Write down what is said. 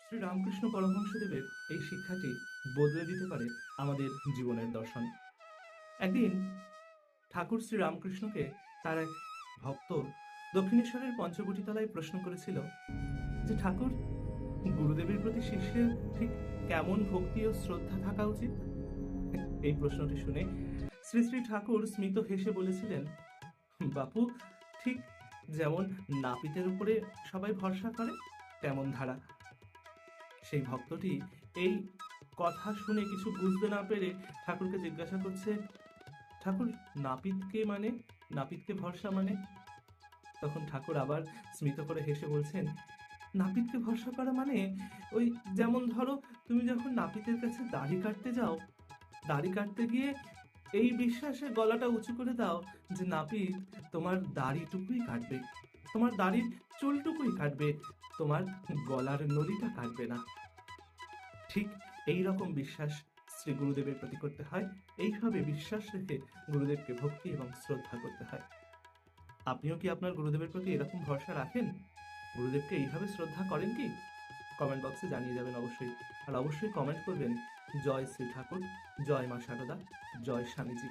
শ্রী রামকৃষ্ণ পরমহংসদেবের এই শিক্ষাটি বদলে দিতে পারে আমাদের জীবনের দর্শন। একদিন ঠাকুর শ্রী রামকৃষ্ণকে তার এক ভক্ত দক্ষিণেশ্বরের পঞ্চবটী তলায় প্রশ্ন করেছিল যে, ঠাকুর, গুরুদেবের প্রতি শিষ্যের ঠিক কেমন ভক্তি ও শ্রদ্ধা থাকা উচিত? এই প্রশ্নটি শুনে শ্রী শ্রী ঠাকুর স্মিত হেসে বলেছিলেন, বাপু, ঠিক যেমন নাপিতের উপরে সবাই ভরসা করে তেমন ধারা। সেই ভক্তটি এই কথা শুনে কিছু বুঝতে না পেরে ঠাকুরকে জিজ্ঞাসা করছে, ঠাকুর, নাপিতকে মানে, নাপিতকে ভরসা মানে? তখন ঠাকুর আবার স্মিত করে হেসে বলছেন, নাপিতকে ভরসা করা মানে ওই যেমন ধরো, তুমি যখন নাপিতের কাছে দাড়ি কাটতে যাও, দাড়ি কাটতে গিয়ে এই বিশ্বাসে গলাটা উঁচু করে দাও যে নাপিত তোমার দাড়িটুকুই কাটবে, তোমার দাড়ির চুলটুকুই কাটবে, তোমার গলার নলিটা কাটবে না। ঠিক এই রকম বিশ্বাস শ্রী গুরুদেবের প্রতি করতে হয়। এইভাবে বিশ্বাস রেখে গুরুদেবকে ভক্তি এবং শ্রদ্ধা করতে হয়। আপনিও কি আপনার গুরুদেবের প্রতি এরকম ভরসা রাখেন? গুরুদেবকে এইভাবে শ্রদ্ধা করেন কি? কমেন্ট বক্সে জানিয়ে যাবেন অবশ্যই। আর অবশ্যই কমেন্ট করবেন, জয় শ্রী ঠাকুর, জয় মা সারদা, জয় স্বামীজি।